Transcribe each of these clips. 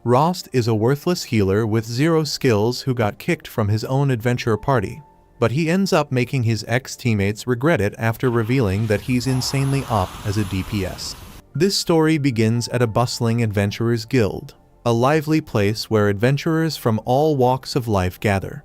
Rost is a worthless healer with zero skills who got kicked from his own adventure party, but he ends up making his ex-teammates regret it after revealing that he's insanely OP as a DPS. This story begins at a bustling adventurers guild, a lively place where adventurers from all walks of life gather.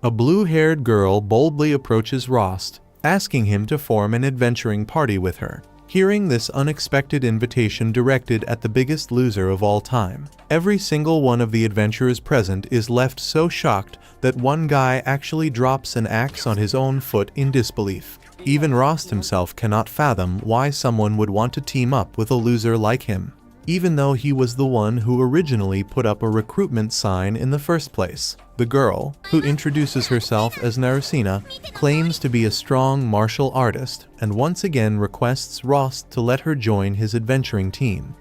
A blue-haired girl boldly approaches Rost, asking him to form an adventuring party with her. Hearing this unexpected invitation directed at the biggest loser of all time, every single one of the adventurers present is left so shocked that one guy actually drops an axe on his own foot in disbelief. Even Rost himself cannot fathom why someone would want to team up with a loser like him, even though he was the one who originally put up a recruitment sign in the first place. The girl, who introduces herself as Narina, claims to be a strong martial artist and once again requests Rost to let her join his adventuring team.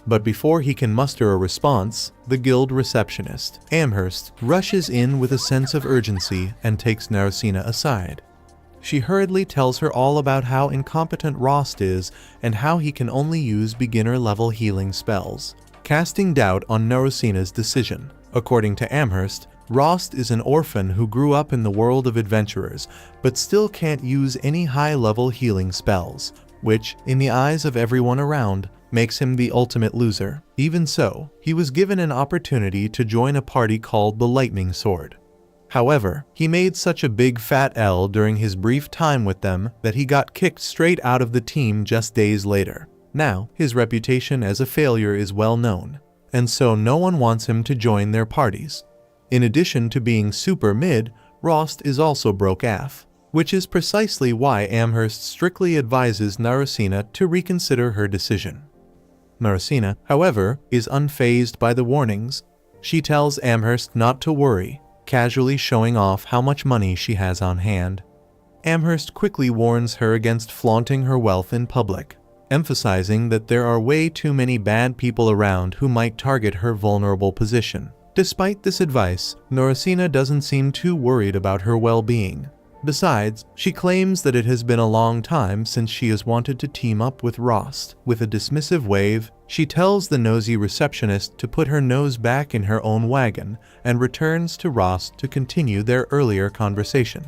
But before he can muster a response, the guild receptionist, Amherst, rushes in with a sense of urgency and takes Narina aside. She hurriedly tells her all about how incompetent Rost is and how he can only use beginner-level healing spells, casting doubt on Narina's decision. According to Amherst, Rost is an orphan who grew up in the world of adventurers, but still can't use any high-level healing spells, which, in the eyes of everyone around, makes him the ultimate loser. Even so, he was given an opportunity to join a party called the Lightning Sword. However, he made such a big fat L during his brief time with them that he got kicked straight out of the team just days later. Now, his reputation as a failure is well known, and so no one wants him to join their parties. In addition to being super mid, Rost is also broke AF, which is precisely why Amherst strictly advises Narina to reconsider her decision. Narina, however, is unfazed by the warnings. She tells Amherst not to worry, casually showing off how much money she has on hand. Amherst quickly warns her against flaunting her wealth in public, emphasizing that there are way too many bad people around who might target her vulnerable position. Despite this advice, Narina doesn't seem too worried about her well-being. Besides, she claims that it has been a long time since she has wanted to team up with Rost. With a dismissive wave, she tells the nosy receptionist to put her nose back in her own wagon and returns to Rost to continue their earlier conversation.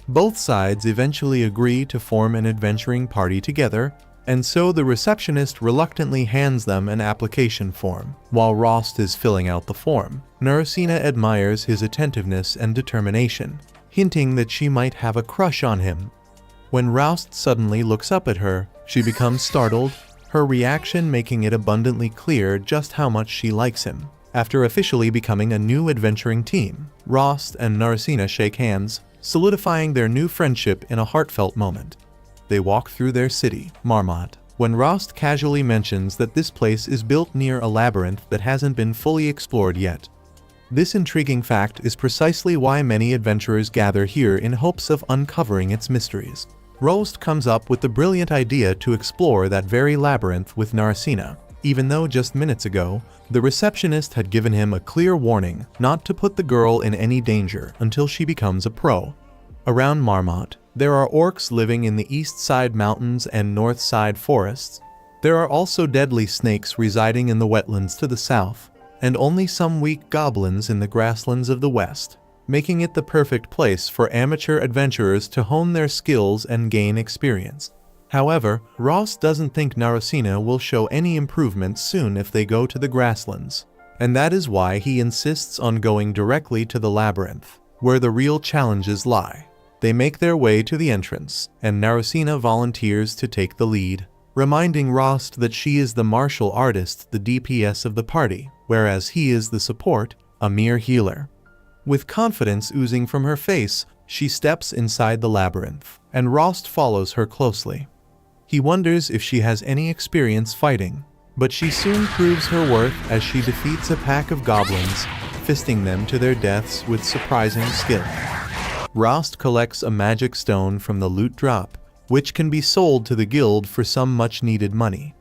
Both sides eventually agree to form an adventuring party together, and so the receptionist reluctantly hands them an application form. While Rost is filling out the form, Narina admires his attentiveness and determination, hinting that she might have a crush on him. When Rost suddenly looks up at her, she becomes startled, her reaction making it abundantly clear just how much she likes him. After officially becoming a new adventuring team, Rost and Narina shake hands, solidifying their new friendship in a heartfelt moment. They walk through their city, Marmot, when Rost casually mentions that this place is built near a labyrinth that hasn't been fully explored yet. This intriguing fact is precisely why many adventurers gather here in hopes of uncovering its mysteries. Rost comes up with the brilliant idea to explore that very labyrinth with Narina, even though just minutes ago, the receptionist had given him a clear warning not to put the girl in any danger until she becomes a pro. Around Marmot, there are orcs living in the east side mountains and north side forests. There are also deadly snakes residing in the wetlands to the south, and only some weak goblins in the grasslands of the west, making it the perfect place for amateur adventurers to hone their skills and gain experience. However, Rost doesn't think Narina will show any improvement soon if they go to the grasslands, and that is why he insists on going directly to the labyrinth, where the real challenges lie. They make their way to the entrance, and Narina volunteers to take the lead, reminding Rost that she is the martial artist, the DPS of the party, whereas he is the support, a mere healer. With confidence oozing from her face, she steps inside the labyrinth, and Rost follows her closely. He wonders if she has any experience fighting, but she soon proves her worth as she defeats a pack of goblins, fisting them to their deaths with surprising skill. Rost collects a magic stone from the loot drop, which can be sold to the guild for some much-needed money.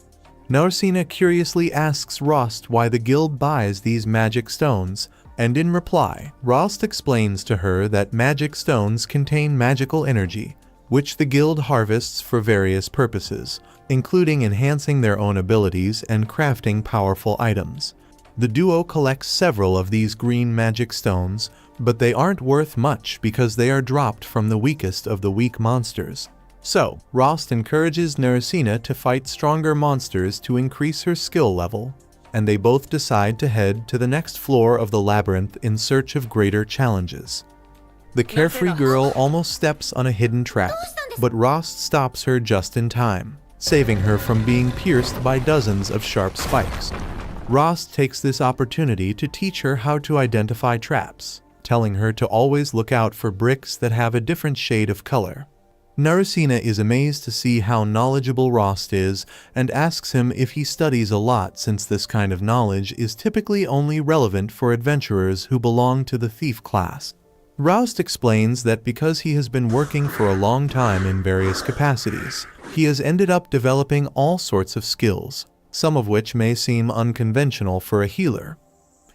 Narina curiously asks Rost why the guild buys these magic stones, and in reply, Rost explains to her that magic stones contain magical energy, which the guild harvests for various purposes, including enhancing their own abilities and crafting powerful items. The duo collects several of these green magic stones, but they aren't worth much because they are dropped from the weakest of the weak monsters. So, Rost encourages Narina to fight stronger monsters to increase her skill level, and they both decide to head to the next floor of the labyrinth in search of greater challenges. The carefree girl almost steps on a hidden trap, but Rost stops her just in time, saving her from being pierced by dozens of sharp spikes. Rost takes this opportunity to teach her how to identify traps, telling her to always look out for bricks that have a different shade of color. Narina is amazed to see how knowledgeable Rost is and asks him if he studies a lot, since this kind of knowledge is typically only relevant for adventurers who belong to the thief class. Rost explains that because he has been working for a long time in various capacities, he has ended up developing all sorts of skills, some of which may seem unconventional for a healer.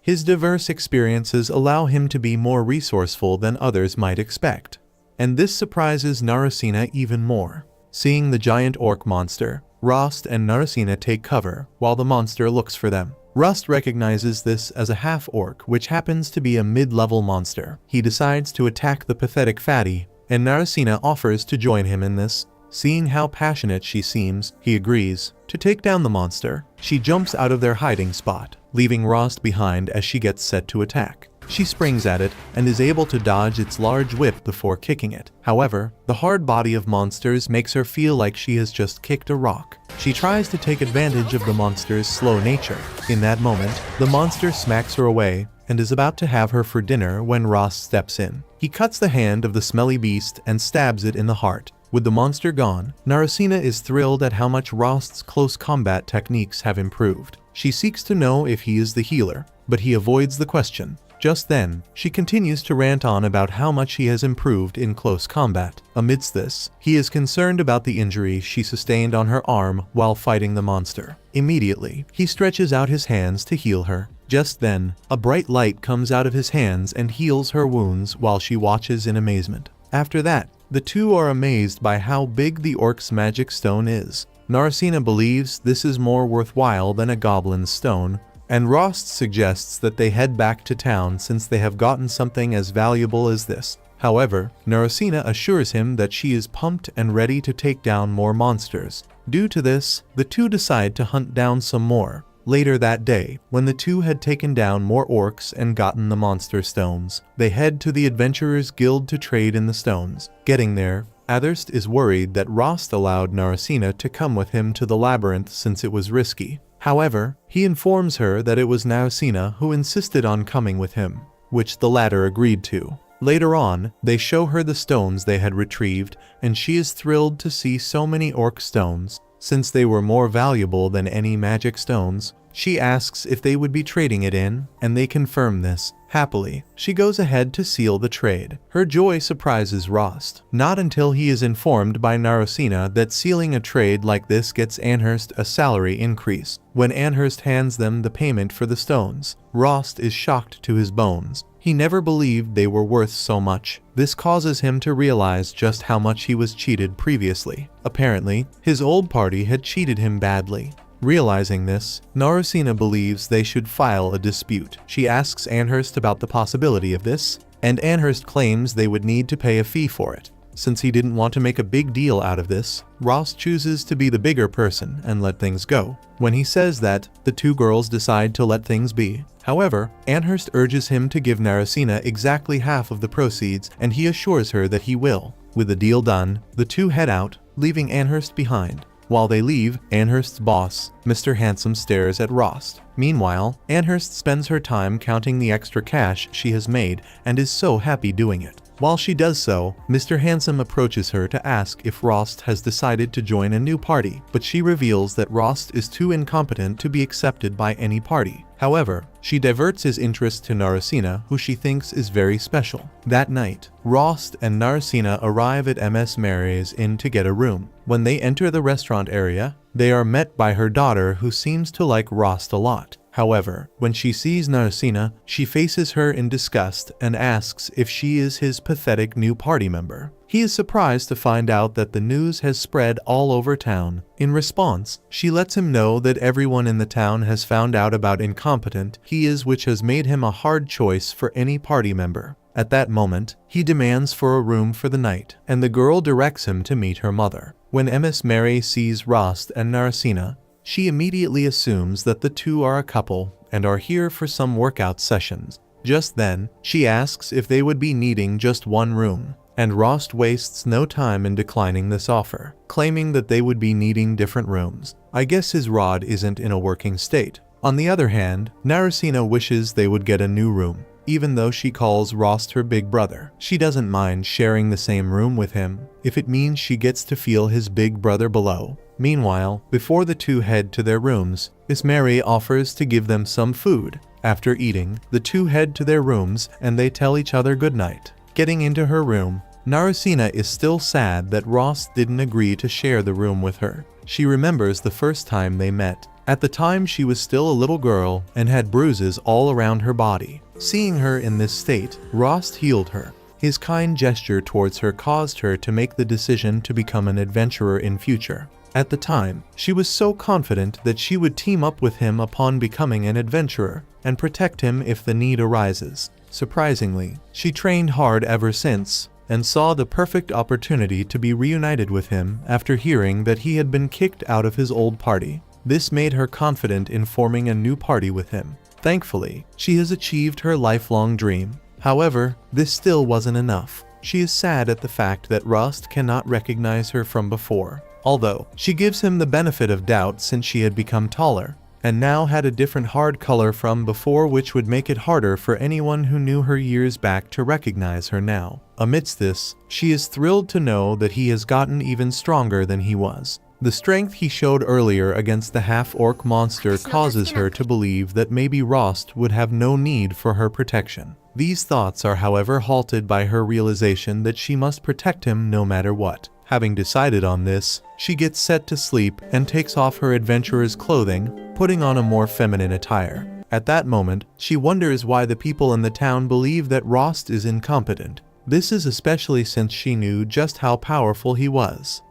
His diverse experiences allow him to be more resourceful than others might expect, and this surprises Narina even more. Seeing the giant orc monster, Rost and Narina take cover while the monster looks for them. Rost recognizes this as a half-orc, which happens to be a mid-level monster. He decides to attack the pathetic fatty, and Narina offers to join him in this. Seeing how passionate she seems, he agrees to take down the monster. She jumps out of their hiding spot, leaving Rost behind as she gets set to attack. She springs at it and is able to dodge its large whip before kicking it. However, the hard body of monsters makes her feel like she has just kicked a rock. She tries to take advantage of the monster's slow nature. In that moment, the monster smacks her away and is about to have her for dinner when Rost steps in. He cuts the hand of the smelly beast and stabs it in the heart. With the monster gone, Narina is thrilled at how much Rost's close combat techniques have improved. She seeks to know if he is the healer, but he avoids the question. Just then, she continues to rant on about how much he has improved in close combat. Amidst this, he is concerned about the injury she sustained on her arm while fighting the monster. Immediately, he stretches out his hands to heal her. Just then, a bright light comes out of his hands and heals her wounds while she watches in amazement. After that, the two are amazed by how big the orc's magic stone is. Narina believes this is more worthwhile than a goblin's stone, and Rost suggests that they head back to town since they have gotten something as valuable as this. However, Narina assures him that she is pumped and ready to take down more monsters. Due to this, the two decide to hunt down some more. Later that day, when the two had taken down more orcs and gotten the monster stones, they head to the Adventurers Guild to trade in the stones. Getting there, Atherst is worried that Rost allowed Narina to come with him to the labyrinth since it was risky. However, he informs her that it was Narina who insisted on coming with him, which the latter agreed to. Later on, they show her the stones they had retrieved, and she is thrilled to see so many orc stones. Since they were more valuable than any magic stones, she asks if they would be trading it in, and they confirm this. Happily, she goes ahead to seal the trade. Her joy surprises Rost, not until he is informed by Narina that sealing a trade like this gets Anhurst a salary increase. When Anhurst hands them the payment for the stones, Rost is shocked to his bones. He never believed they were worth so much. This causes him to realize just how much he was cheated previously. Apparently, his old party had cheated him badly. Realizing this, Narina believes they should file a dispute. She asks Anhurst about the possibility of this, and Anhurst claims they would need to pay a fee for it. Since he didn't want to make a big deal out of this, Rost chooses to be the bigger person and let things go. When he says that, the two girls decide to let things be. However, Anhurst urges him to give Narina exactly half of the proceeds, and he assures her that he will. With the deal done, the two head out, leaving Anhurst behind. While they leave, Anhurst's boss, Mr. Handsome, stares at Rost. Meanwhile, Anhurst spends her time counting the extra cash she has made and is so happy doing it. While she does so, Mr. Handsome approaches her to ask if Rost has decided to join a new party, but she reveals that Rost is too incompetent to be accepted by any party. However, she diverts his interest to Narina, who she thinks is very special. That night, Rost and Narina arrive at Ms. Mary's Inn to get a room. When they enter the restaurant area, they are met by her daughter, who seems to like Rost a lot. However, when she sees Narina, she faces her in disgust and asks if she is his pathetic new party member. He is surprised to find out that the news has spread all over town. In response, she lets him know that everyone in the town has found out about incompetent he is, which has made him a hard choice for any party member. At that moment, he demands for a room for the night, and the girl directs him to meet her mother. When Miss Mary sees Rost and Narina, she immediately assumes that the two are a couple and are here for some workout sessions. Just then, she asks if they would be needing just one room, and Rost wastes no time in declining this offer, claiming that they would be needing different rooms. I guess his rod isn't in a working state. On the other hand, Narina wishes they would get a new room. Even though she calls Rost her big brother, she doesn't mind sharing the same room with him if it means she gets to feel his big brother below. Meanwhile, before the two head to their rooms, Miss Mary offers to give them some food. After eating, the two head to their rooms and they tell each other goodnight. Getting into her room, Narina is still sad that Rost didn't agree to share the room with her. She remembers the first time they met. At the time, she was still a little girl and had bruises all around her body. Seeing her in this state, Rost healed her. His kind gesture towards her caused her to make the decision to become an adventurer in future. At the time, she was so confident that she would team up with him upon becoming an adventurer and protect him if the need arises. Surprisingly, she trained hard ever since and saw the perfect opportunity to be reunited with him after hearing that he had been kicked out of his old party. This made her confident in forming a new party with him. Thankfully, she has achieved her lifelong dream. However, this still wasn't enough. She is sad at the fact that Rost cannot recognize her from before, although she gives him the benefit of doubt since she had become taller and now had a different hard color from before, which would make it harder for anyone who knew her years back to recognize her now. Amidst this, she is thrilled to know that he has gotten even stronger than he was. The strength he showed earlier against the half-orc monster causes her to believe that maybe Rost would have no need for her protection. These thoughts are, however, halted by her realization that she must protect him no matter what. Having decided on this, she gets set to sleep and takes off her adventurer's clothing, putting on a more feminine attire. At that moment, she wonders why the people in the town believe that Rost is incompetent. This is especially since she knew just how powerful he was.